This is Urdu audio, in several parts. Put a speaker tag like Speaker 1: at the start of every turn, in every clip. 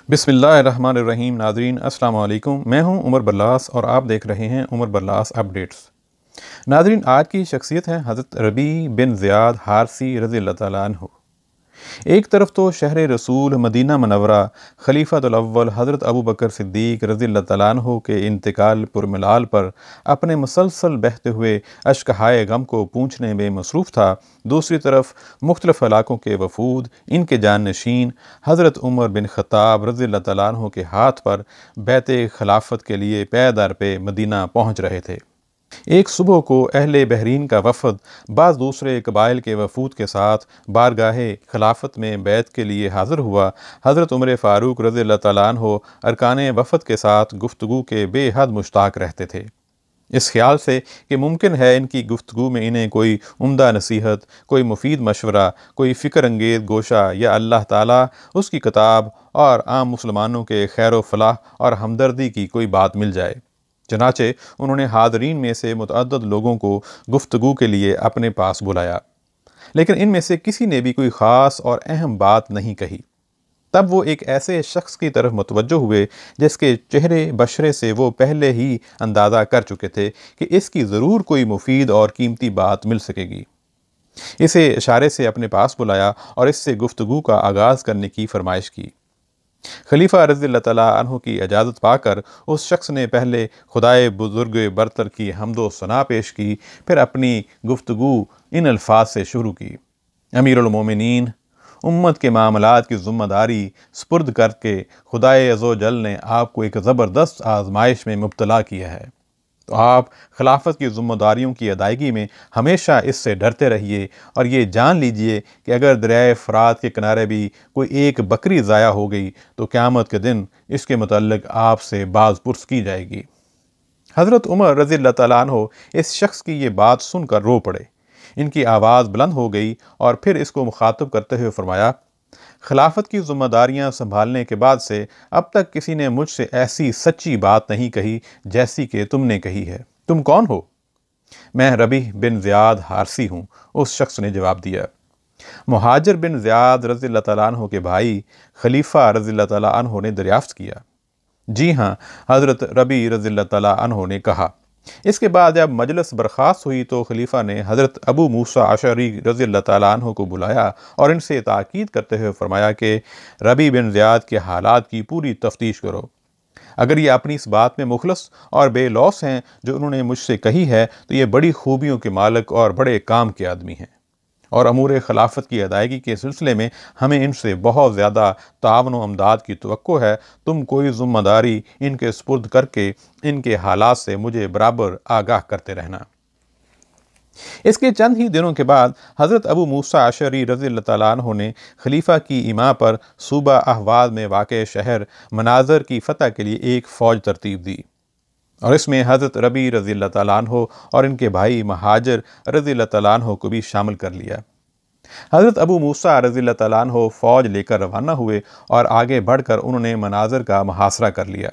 Speaker 1: بسم اللہ الرحمن الرحیم۔ ناظرین السلام علیکم، میں ہوں عمر برلاس اور آپ دیکھ رہے ہیں عمر برلاس اپڈیٹس۔ ناظرین، آج کی شخصیت ہے حضرت ربیع بن زیاد حارثی رضی اللہ تعالیٰ عنہ۔ ایک طرف تو شہر رسول مدینہ منورہ خلیفۃ الاول حضرت ابو بکر صدیق رضی اللہ تعالیٰ عنہ کے انتقال پرملال پر اپنے مسلسل بہتے ہوئے اشکہائے غم کو پونچھنے میں مصروف تھا، دوسری طرف مختلف علاقوں کے وفود ان کے جانشین حضرت عمر بن خطاب رضی اللہ تعالیٰ عنہ کے ہاتھ پر بیعت خلافت کے لیے پے در پہ مدینہ پہنچ رہے تھے۔ ایک صبح کو اہل بحرین کا وفد بعض دوسرے قبائل کے وفود کے ساتھ بارگاہ خلافت میں بیعت کے لیے حاضر ہوا۔ حضرت عمر فاروق رضی اللہ تعالیٰ عنہ ارکان وفد کے ساتھ گفتگو کے بے حد مشتاق رہتے تھے، اس خیال سے کہ ممکن ہے ان کی گفتگو میں انہیں کوئی عمدہ نصیحت، کوئی مفید مشورہ، کوئی فکر انگیز گوشہ یا اللہ تعالیٰ اس کی کتاب اور عام مسلمانوں کے خیر و فلاح اور ہمدردی کی کوئی بات مل جائے۔ چنانچہ انہوں نے حاضرین میں سے متعدد لوگوں کو گفتگو کے لیے اپنے پاس بلایا، لیکن ان میں سے کسی نے بھی کوئی خاص اور اہم بات نہیں کہی۔ تب وہ ایک ایسے شخص کی طرف متوجہ ہوئے جس کے چہرے بشرے سے وہ پہلے ہی اندازہ کر چکے تھے کہ اس کی ضرور کوئی مفید اور قیمتی بات مل سکے گی۔ اسے اشارے سے اپنے پاس بلایا اور اس سے گفتگو کا آغاز کرنے کی فرمائش کی۔ خلیفہ رضی اللہ تعالیٰ عنہ کی اجازت پا کر اس شخص نے پہلے خدائے بزرگ برتر کی حمد و ثنا پیش کی، پھر اپنی گفتگو ان الفاظ سے شروع کی: امیر المومنین، امت کے معاملات کی ذمہ داری سپرد کر کے خدائے عز و جل نے آپ کو ایک زبردست آزمائش میں مبتلا کیا ہے، تو آپ خلافت کی ذمہ داریوں کی ادائیگی میں ہمیشہ اس سے ڈرتے رہیے اور یہ جان لیجئے کہ اگر دریائے فرات کے کنارے بھی کوئی ایک بکری ضائع ہو گئی تو قیامت کے دن اس کے متعلق آپ سے باز پرس کی جائے گی۔ حضرت عمر رضی اللہ تعالیٰ عنہ اس شخص کی یہ بات سن کر رو پڑے، ان کی آواز بلند ہو گئی اور پھر اس کو مخاطب کرتے ہوئے فرمایا: خلافت کی ذمہ داریاں سنبھالنے کے بعد سے اب تک کسی نے مجھ سے ایسی سچی بات نہیں کہی جیسی کہ تم نے کہی ہے۔ تم کون ہو؟ میں ربیع بن زیاد حارثی ہوں، اس شخص نے جواب دیا۔ مہاجر بن زیاد رضی اللہ تعالیٰ عنہ کے بھائی خلیفہ رضی اللہ تعالیٰ عنہ نے دریافت کیا۔ جی ہاں، حضرت ربیع رضی اللہ تعالیٰ عنہ نے کہا۔ اس کے بعد جب مجلس برخاست ہوئی تو خلیفہ نے حضرت ابو موسیٰ اشعری رضی اللہ تعالیٰ عنہ کو بلایا اور ان سے تاکید کرتے ہوئے فرمایا کہ ربیع بن زیاد کے حالات کی پوری تفتیش کرو۔ اگر یہ اپنی اس بات میں مخلص اور بے لوث ہیں جو انہوں نے مجھ سے کہی ہے تو یہ بڑی خوبیوں کے مالک اور بڑے کام کے آدمی ہیں، اور امور خلافت کی ادائیگی کے سلسلے میں ہمیں ان سے بہت زیادہ تعاون و امداد کی توقع ہے۔ تم کوئی ذمہ داری ان کے سپرد کر کے ان کے حالات سے مجھے برابر آگاہ کرتے رہنا۔ اس کے چند ہی دنوں کے بعد حضرت ابو موسیٰ اشعری رضی اللہ تعالیٰ عنہ نے خلیفہ کی ایما پر صوبہ احواز میں واقع شہر مناظر کی فتح کے لیے ایک فوج ترتیب دی، اور اس میں حضرت ربیع رضی اللہ تعالیٰ عنہ اور ان کے بھائی مہاجر رضی اللہ تعالیٰ عنہ کو بھی شامل کر لیا۔ حضرت ابو موسیٰ رضی اللہ تعالیٰ عنہ فوج لے کر روانہ ہوئے اور آگے بڑھ کر انہوں نے مناظر کا محاصرہ کر لیا۔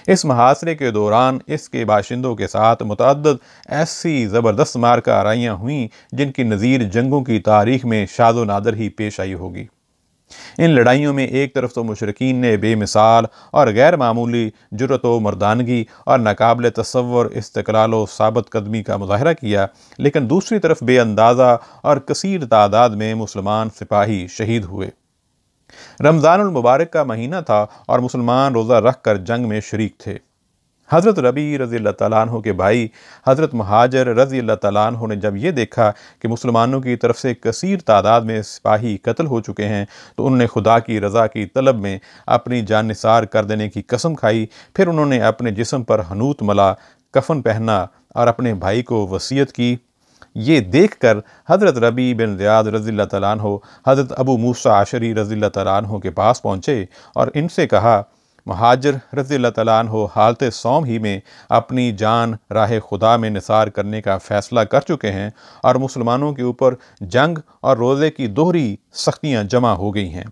Speaker 1: اس محاصرے کے دوران اس کے باشندوں کے ساتھ متعدد ایسی زبردست معرکہ آرائیاں ہوئیں جن کی نظیر جنگوں کی تاریخ میں شاذ و نادر ہی پیش آئی ہوگی۔ ان لڑائیوں میں ایک طرف تو مشرکین نے بے مثال اور غیر معمولی جرأت و مردانگی اور ناقابل تصور استقلال و ثابت قدمی کا مظاہرہ کیا، لیکن دوسری طرف بے اندازہ اور کثیر تعداد میں مسلمان سپاہی شہید ہوئے۔ رمضان المبارک کا مہینہ تھا اور مسلمان روزہ رکھ کر جنگ میں شریک تھے۔ حضرت ربیع رضی اللہ تعالیٰ عنہ کے بھائی حضرت مہاجر رضی اللہ تعالیٰ عنہ نے جب یہ دیکھا کہ مسلمانوں کی طرف سے کثیر تعداد میں سپاہی قتل ہو چکے ہیں تو انہوں نے خدا کی رضا کی طلب میں اپنی جان نثار کر دینے کی قسم کھائی۔ پھر انہوں نے اپنے جسم پر حنوط ملا، کفن پہنا اور اپنے بھائی کو وصیت کی۔ یہ دیکھ کر حضرت ربیع بن زیاد رضی اللہ تعالیٰ عنہ حضرت ابو موسیٰ اشعری رضی اللہ تعالیٰ عنہ کے پاس پہنچے اور ان سے کہا: مہاجر رضی اللہ تعالیٰ عنہ حالت صوم ہی میں اپنی جان راہ خدا میں نثار کرنے کا فیصلہ کر چکے ہیں، اور مسلمانوں کے اوپر جنگ اور روزے کی دوہری سختیاں جمع ہو گئی ہیں،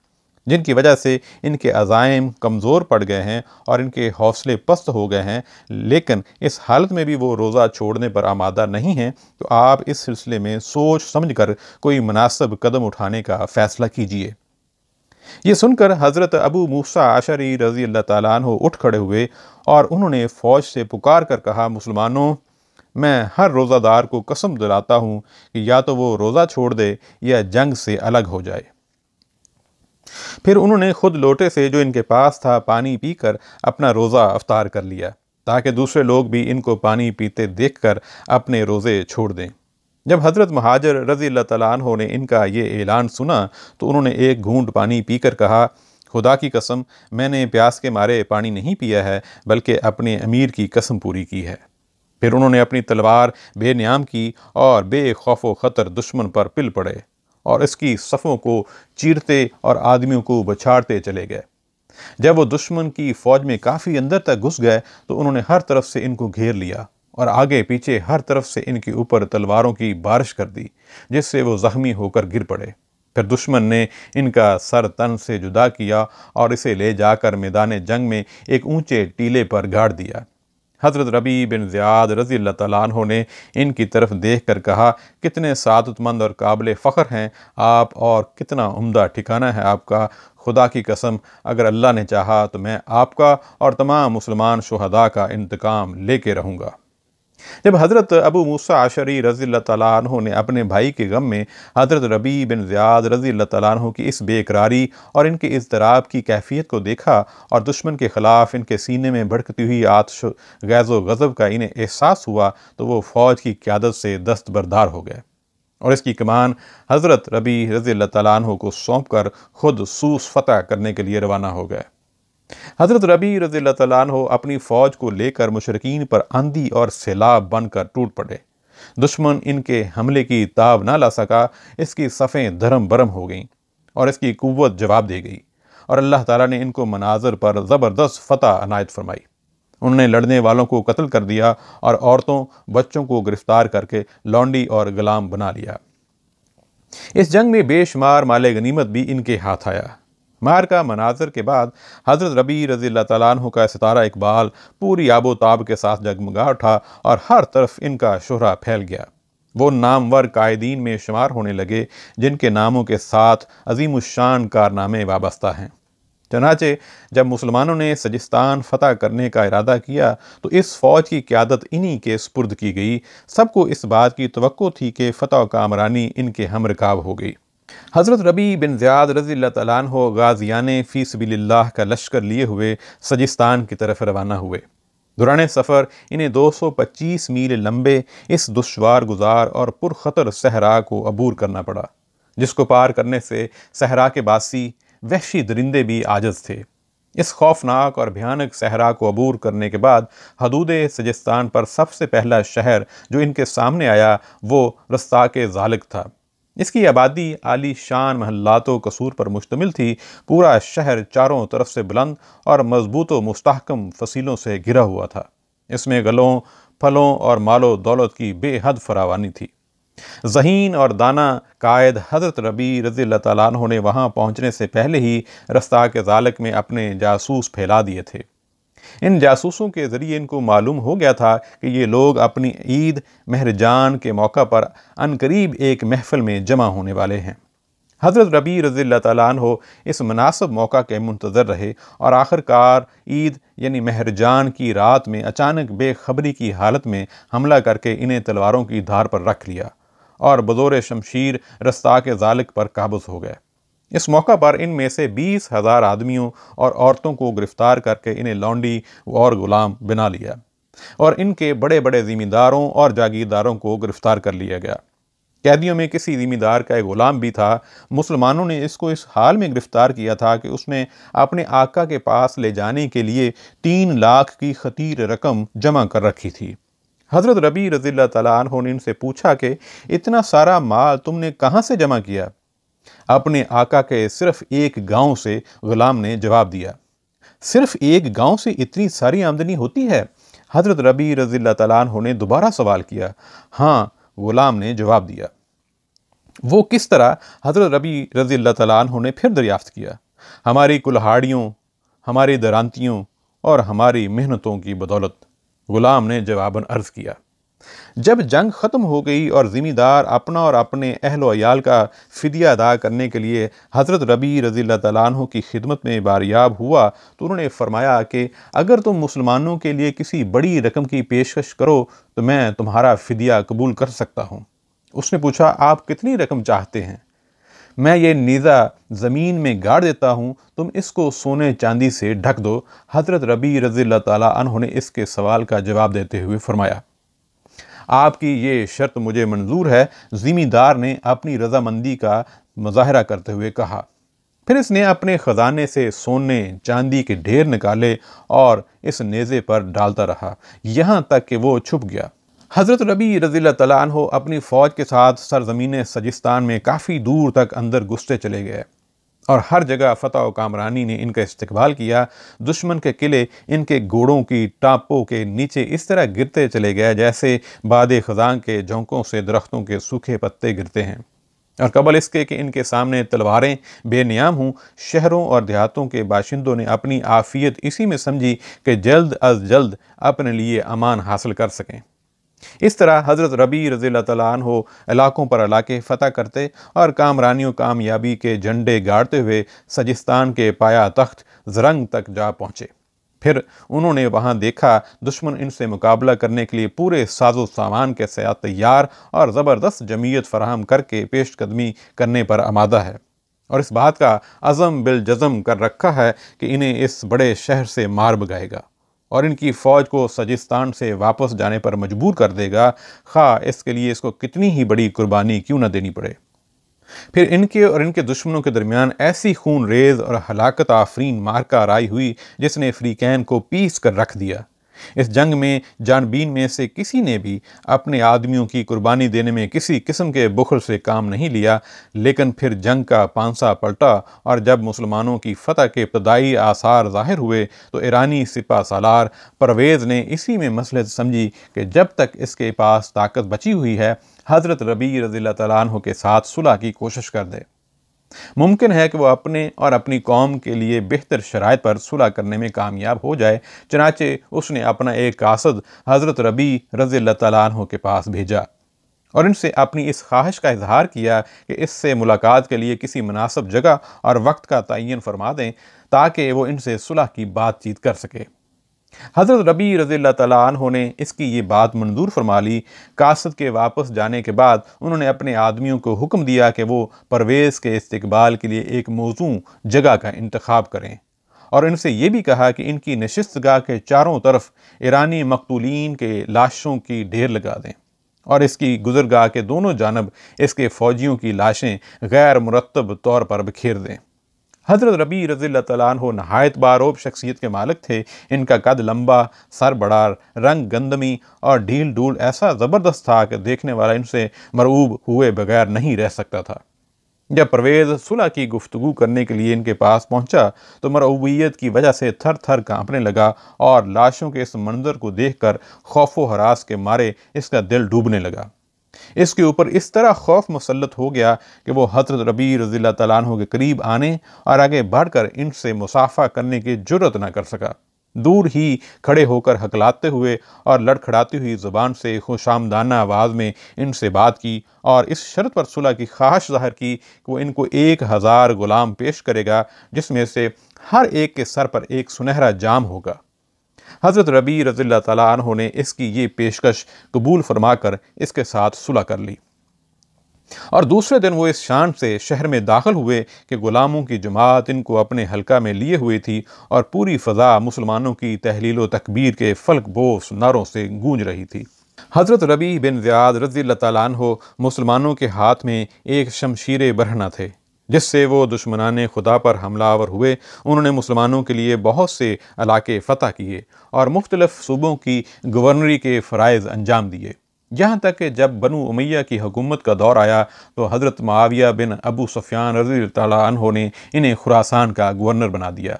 Speaker 1: جن کی وجہ سے ان کے عزائم کمزور پڑ گئے ہیں اور ان کے حوصلے پست ہو گئے ہیں، لیکن اس حالت میں بھی وہ روزہ چھوڑنے پر آمادہ نہیں ہیں، تو آپ اس سلسلے میں سوچ سمجھ کر کوئی مناسب قدم اٹھانے کا فیصلہ کیجیے۔ یہ سن کر حضرت ابو موسیٰ اشعری رضی اللہ تعالیٰ عنہ اٹھ کھڑے ہوئے اور انہوں نے فوج سے پکار کر کہا، مسلمانوں، میں ہر روزہ دار کو قسم دلاتا ہوں کہ یا تو وہ روزہ چھوڑ دے یا جنگ سے الگ ہو جائے۔ پھر انہوں نے خود لوٹے سے جو ان کے پاس تھا پانی پی کر اپنا روزہ افطار کر لیا، تاکہ دوسرے لوگ بھی ان کو پانی پیتے دیکھ کر اپنے روزے چھوڑ دیں۔ جب حضرت مہاجر رضی اللہ تعالیٰ عنہ نے ان کا یہ اعلان سنا تو انہوں نے ایک گھونٹ پانی پی کر کہا، خدا کی قسم، میں نے پیاس کے مارے پانی نہیں پیا ہے بلکہ اپنے امیر کی قسم پوری کی ہے۔ پھر انہوں نے اپنی تلوار بے نیام کی اور بے خوف و خطر دشمن پر پل پڑے اور اس کی صفوں کو چیرتے اور آدمیوں کو بچھاڑتے چلے گئے۔ جب وہ دشمن کی فوج میں کافی اندر تک گھس گئے تو انہوں نے ہر طرف سے ان کو گھیر لیا اور آگے پیچھے ہر طرف سے ان کے اوپر تلواروں کی بارش کر دی، جس سے وہ زخمی ہو کر گر پڑے۔ پھر دشمن نے ان کا سر تن سے جدا کیا اور اسے لے جا کر میدان جنگ میں ایک اونچے ٹیلے پر گاڑ دیا۔ حضرت ربیع بن زیاد رضی اللہ تعالیٰ عنہ نے ان کی طرف دیکھ کر کہا، کتنے سعادت مند اور قابل فخر ہیں آپ، اور کتنا عمدہ ٹھکانہ ہے آپ کا۔ خدا کی قسم، اگر اللہ نے چاہا تو میں آپ کا اور تمام مسلمان شہداء کا انتقام لے کے رہوں گا۔ جب حضرت ابو موسیٰ اشعری رضی اللہ تعالیٰ عنہ نے اپنے بھائی کے غم میں حضرت ربیع بن زیاد رضی اللہ تعالیٰ عنہ کی اس بے قراری اور ان کے اضطراب کی کیفیت کو دیکھا اور دشمن کے خلاف ان کے سینے میں بھڑکتی ہوئی آتش غیظ و غضب کا انہیں احساس ہوا تو وہ فوج کی قیادت سے دستبردار ہو گئے اور اس کی کمان حضرت ربیع رضی اللہ تعالیٰ عنہ کو سونپ کر خود سوس فتح کرنے کے لیے روانہ ہو گئے۔ حضرت ربیع رضی اللہ تعالیٰ عنہ اپنی فوج کو لے کر مشرکین پر آندھی اور سیلاب بن کر ٹوٹ پڑے۔ دشمن ان کے حملے کی تاب نہ لا سکا، اس کی صفیں دھرم برم ہو گئیں اور اس کی قوت جواب دے گئی، اور اللہ تعالیٰ نے ان کو مناظر پر زبردست فتح عنایت فرمائی۔ انہوں نے لڑنے والوں کو قتل کر دیا اور عورتوں بچوں کو گرفتار کر کے لونڈی اور غلام بنا لیا۔ اس جنگ میں بے شمار مال غنیمت بھی ان کے ہاتھ آیا۔ مار کا مناظر کے بعد حضرت ربیع رضی اللہ تعالیٰ عنہ کا ستارہ اقبال پوری آب و تاب کے ساتھ جگمگا اٹھا اور ہر طرف ان کا شہرہ پھیل گیا۔ وہ نامور قائدین میں شمار ہونے لگے جن کے ناموں کے ساتھ عظیم الشان کارنامے وابستہ ہیں۔ چنانچہ جب مسلمانوں نے سجستان فتح کرنے کا ارادہ کیا تو اس فوج کی قیادت انہی کے سپرد کی گئی۔ سب کو اس بات کی توقع تھی کہ فتح و کامرانی ان کے ہم رکاب ہو گئی۔ حضرت ربیع بن زیاد رضی اللہ تعالیٰ عنہ غازیان فی سبیل اللہ کا لشکر لیے ہوئے سجستان کی طرف روانہ ہوئے۔ دوران سفر انہیں 225 میل لمبے اس دشوار گزار اور پرخطر صحرا کو عبور کرنا پڑا، جس کو پار کرنے سے صحرا کے باسی وحشی درندے بھی عاجز تھے۔ اس خوفناک اور بھیانک صحرا کو عبور کرنے کے بعد حدود سجستان پر سب سے پہلا شہر جو ان کے سامنے آیا وہ رستاق ذالق تھا۔ اس کی آبادی عالی شان محلات و قصور پر مشتمل تھی۔ پورا شہر چاروں طرف سے بلند اور مضبوط و مستحکم فصیلوں سے گھرا ہوا تھا۔ اس میں گلوں، پھلوں اور مال و دولت کی بے حد فراوانی تھی۔ ذہین اور دانا قائد حضرت ربیع رضی اللہ تعالیٰ عنہ نے وہاں پہنچنے سے پہلے ہی رستاق ذالق میں اپنے جاسوس پھیلا دیے تھے۔ ان جاسوسوں کے ذریعے ان کو معلوم ہو گیا تھا کہ یہ لوگ اپنی عید مہرجان کے موقع پر عنقریب ایک محفل میں جمع ہونے والے ہیں۔ حضرت ربیع رضی اللہ تعالیٰ عنہ اس مناسب موقع کے منتظر رہے اور آخر کار عید یعنی مہرجان کی رات میں اچانک بے خبری کی حالت میں حملہ کر کے انہیں تلواروں کی دھار پر رکھ لیا اور بزور شمشیر رستاق ذالق پر قابض ہو گئے۔ اس موقع پر ان میں سے 20,000 آدمیوں اور عورتوں کو گرفتار کر کے انہیں لونڈی اور غلام بنا لیا اور ان کے بڑے بڑے زمینداروں اور جاگیرداروں کو گرفتار کر لیا گیا۔ قیدیوں میں کسی زمیندار کا ایک غلام بھی تھا۔ مسلمانوں نے اس کو اس حال میں گرفتار کیا تھا کہ اس نے اپنے آقا کے پاس لے جانے کے لیے 3 لاکھ کی خطیر رقم جمع کر رکھی تھی۔ حضرت ربیع رضی اللہ تعالیٰ عنہ نے ان سے پوچھا کہ اتنا سارا مال تم نے کہاں سے جمع کیا؟ اپنے آقا کے صرف ایک گاؤں سے، غلام نے جواب دیا۔ صرف ایک گاؤں سے اتنی ساری آمدنی ہوتی ہے؟ حضرت ربیع رضی اللہ تعالیٰ عنہ نے دوبارہ سوال کیا۔ ہاں، غلام نے جواب دیا۔ وہ کس طرح؟ حضرت ربیع رضی اللہ تعالیٰ عنہ نے پھر دریافت کیا۔ ہماری کلہاڑیوں، ہماری درانتیوں اور ہماری محنتوں کی بدولت، غلام نے جواباً عرض کیا۔ جب جنگ ختم ہو گئی اور ذمہ دار اپنا اور اپنے اہل و عیال کا فدیہ ادا کرنے کے لیے حضرت ربیع رضی اللہ تعالیٰ عنہ کی خدمت میں باریاب ہوا تو انہوں نے فرمایا کہ اگر تم مسلمانوں کے لیے کسی بڑی رقم کی پیشکش کرو تو میں تمہارا فدیہ قبول کر سکتا ہوں۔ اس نے پوچھا آپ کتنی رقم چاہتے ہیں؟ میں یہ نیزہ زمین میں گاڑ دیتا ہوں، تم اس کو سونے چاندی سے ڈھک دو۔ حضرت ربیع رضی اللہ تعالیٰ عنہ نے اس کے سوال کا جواب دیتے ہوئے فرمایا آپ کی یہ شرط مجھے منظور ہے۔ ذمہ دار نے اپنی رضامندی کا مظاہرہ کرتے ہوئے کہا۔ پھر اس نے اپنے خزانے سے سونے چاندی کے ڈھیر نکالے اور اس نیزے پر ڈالتا رہا یہاں تک کہ وہ چھپ گیا۔ حضرت ربیع رضی اللہ تعالیٰ عنہ اپنی فوج کے ساتھ سرزمین سجستان میں کافی دور تک اندر گھستے چلے گئے اور ہر جگہ فتح و کامرانی نے ان کا استقبال کیا۔ دشمن کے قلعے ان کے گھوڑوں کی ٹانپوں کے نیچے اس طرح گرتے چلے گئے جیسے باد خزاں کے جھونکوں سے درختوں کے سوکھے پتے گرتے ہیں، اور قبل اس کے کہ ان کے سامنے تلواریں بے نیام ہوں، شہروں اور دیہاتوں کے باشندوں نے اپنی عافیت اسی میں سمجھی کہ جلد از جلد اپنے لیے امان حاصل کر سکیں۔ اس طرح حضرت ربیع رضی اللہ تعالیٰ عنہ علاقوں پر علاقے فتح کرتے اور کامرانی و کامیابی کے جھنڈے گاڑتے ہوئے سجستان کے پایا تخت زرنگ تک جا پہنچے۔ پھر انہوں نے وہاں دیکھا دشمن ان سے مقابلہ کرنے کے لیے پورے ساز و سامان کے ساتھ تیار اور زبردست جمعیت فراہم کر کے پیش قدمی کرنے پر آمادہ ہے، اور اس بات کا عزم بالجزم کر رکھا ہے کہ انہیں اس بڑے شہر سے مار بگائے گا اور ان کی فوج کو سجستان سے واپس جانے پر مجبور کر دے گا، خواہ اس کے لیے اس کو کتنی ہی بڑی قربانی کیوں نہ دینی پڑے۔ پھر ان کے اور ان کے دشمنوں کے درمیان ایسی خون ریز اور ہلاکت آفرین معرکہ رائی ہوئی جس نے فریقین کو پیس کر رکھ دیا۔ اس جنگ میں جانبین میں سے کسی نے بھی اپنے آدمیوں کی قربانی دینے میں کسی قسم کے بخل سے کام نہیں لیا، لیکن پھر جنگ کا پانسا پلٹا اور جب مسلمانوں کی فتح کے ابتدائی آثار ظاہر ہوئے تو ایرانی سپہ سالار پرویز نے اسی میں مصلحت سمجھی کہ جب تک اس کے پاس طاقت بچی ہوئی ہے حضرت ربیع رضی اللہ تعالیٰ عنہ کے ساتھ صلح کی کوشش کر دے۔ ممکن ہے کہ وہ اپنے اور اپنی قوم کے لیے بہتر شرائط پر صلح کرنے میں کامیاب ہو جائے، چنانچہ اس نے اپنا ایک قاصد حضرت ربیع رضی اللہ تعالیٰ عنہ کے پاس بھیجا اور ان سے اپنی اس خواہش کا اظہار کیا کہ اس سے ملاقات کے لیے کسی مناسب جگہ اور وقت کا تعین فرما دیں تاکہ وہ ان سے صلح کی بات چیت کر سکے۔ حضرت ربیع رضی اللہ تعالیٰ عنہ نے اس کی یہ بات منظور فرما لی۔ قاصد کے واپس جانے کے بعد انہوں نے اپنے آدمیوں کو حکم دیا کہ وہ پرویز کے استقبال کے لیے ایک موزوں جگہ کا انتخاب کریں اور ان سے یہ بھی کہا کہ ان کی نشست گاہ کے چاروں طرف ایرانی مقتولین کے لاشوں کی ڈھیر لگا دیں اور اس کی گزرگاہ کے دونوں جانب اس کے فوجیوں کی لاشیں غیر مرتب طور پر بکھیر دیں۔ حضرت ربیع رضی اللہ تعالیٰ عنہ نہایت باروب شخصیت کے مالک تھے۔ ان کا قد لمبا، سر بڑا، رنگ گندمی اور ڈھیل ڈھول ایسا زبردست تھا کہ دیکھنے والا ان سے مرعوب ہوئے بغیر نہیں رہ سکتا تھا۔ جب پرویز صلح کی گفتگو کرنے کے لیے ان کے پاس پہنچا تو مرعوبیت کی وجہ سے تھر تھر کانپنے لگا اور لاشوں کے اس منظر کو دیکھ کر خوف و ہراس کے مارے اس کا دل ڈوبنے لگا۔ اس کے اوپر اس طرح خوف مسلط ہو گیا کہ وہ حضرت ربیع رضی اللہ تعالیٰ عنہ کے قریب آنے اور آگے بڑھ کر ان سے مصافحہ کرنے کی جرأت نہ کر سکا۔ دور ہی کھڑے ہو کر ہکلاتے ہوئے اور لڑکھڑاتی ہوئی زبان سے خوشامدانہ آواز میں ان سے بات کی اور اس شرط پر صلح کی خواہش ظاہر کی کہ وہ ان کو 1000 غلام پیش کرے گا جس میں سے ہر ایک کے سر پر ایک سنہرا جام ہوگا۔ حضرت ربیع رضی اللہ تعالیٰ عنہ نے اس کی یہ پیشکش قبول فرما کر اس کے ساتھ صلح کر لی اور دوسرے دن وہ اس شان سے شہر میں داخل ہوئے کہ غلاموں کی جماعت ان کو اپنے حلقہ میں لیے ہوئی تھی اور پوری فضا مسلمانوں کی تحلیل و تکبیر کے فلک بوس نعروں سے گونج رہی تھی۔ حضرت ربیع بن زیاد رضی اللہ تعالیٰ عنہ مسلمانوں کے ہاتھ میں ایک شمشیر برہنہ تھے جس سے وہ دشمنان خدا پر حملہ آور ہوئے۔ انہوں نے مسلمانوں کے لیے بہت سے علاقے فتح کیے اور مختلف صوبوں کی گورنری کے فرائض انجام دیے، یہاں تک کہ جب بنو امیہ کی حکومت کا دور آیا تو حضرت معاویہ بن ابو سفیان رضی اللہ تعالیٰ عنہ نے انہیں خراسان کا گورنر بنا دیا۔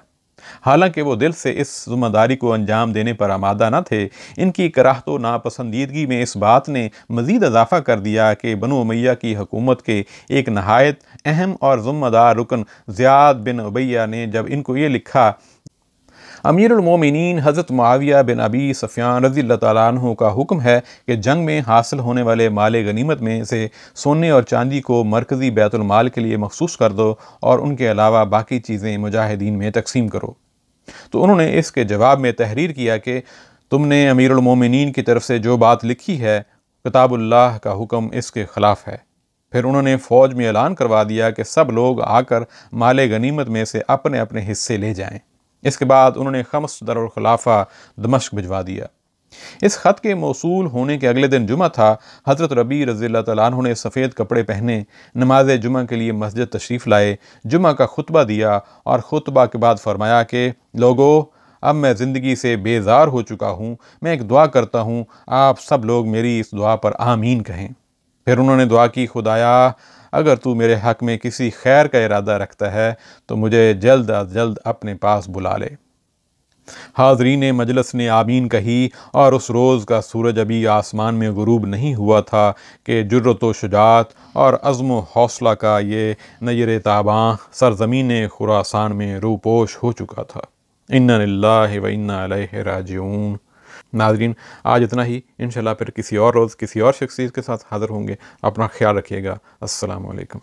Speaker 1: حالانکہ وہ دل سے اس ذمہ داری کو انجام دینے پر آمادہ نہ تھے، ان کی کراہت و ناپسندیدگی میں اس بات نے مزید اضافہ کر دیا کہ بنو امیہ کی حکومت کے ایک نہایت اہم اور ذمہ دار رکن زیاد بن امیہ نے جب ان کو یہ لکھا امیر المومنین حضرت معاویہ بن ابی سفیان رضی اللہ تعالیٰ عنہ کا حکم ہے کہ جنگ میں حاصل ہونے والے مال غنیمت میں سے سونے اور چاندی کو مرکزی بیت المال کے لیے مخصوص کر دو اور ان کے علاوہ باقی چیزیں مجاہدین میں تقسیم کرو۔ تو انہوں نے اس کے جواب میں تحریر کیا کہ تم نے امیر المومنین کی طرف سے جو بات لکھی ہے کتاب اللہ کا حکم اس کے خلاف ہے۔ پھر انہوں نے فوج میں اعلان کروا دیا کہ سب لوگ آ کر مال غنیمت میں سے اپنے اپنے حصے لے جائیں۔ اس کے بعد انہوں نے خمس دارالخلافہ دمشق بھجوا دیا۔ اس خط کے موصول ہونے کے اگلے دن جمعہ تھا۔ حضرت ربیع رضی اللہ تعالیٰ عنہ نے سفید کپڑے پہنے، نماز جمعہ کے لیے مسجد تشریف لائے، جمعہ کا خطبہ دیا اور خطبہ کے بعد فرمایا کہ لوگو، اب میں زندگی سے بیزار ہو چکا ہوں، میں ایک دعا کرتا ہوں، آپ سب لوگ میری اس دعا پر آمین کہیں۔ پھر انہوں نے دعا کی، خدایا اگر تو میرے حق میں کسی خیر کا ارادہ رکھتا ہے تو مجھے جلد از جلد اپنے پاس بلا لے۔ حاضرین مجلس نے آمین کہی، اور اس روز کا سورج ابھی آسمان میں غروب نہیں ہوا تھا کہ جرت و شجاعت اور عزم و حوصلہ کا یہ نیر تاباں سرزمین خراسان میں روپوش ہو چکا تھا۔ انا للہ و انا الیہ راجعون۔ ناظرین، آج اتنا ہی، انشاءاللہ پھر کسی اور روز کسی اور شخصیت کے ساتھ حاضر ہوں گے۔ اپنا خیال رکھیے گا۔ السلام علیکم۔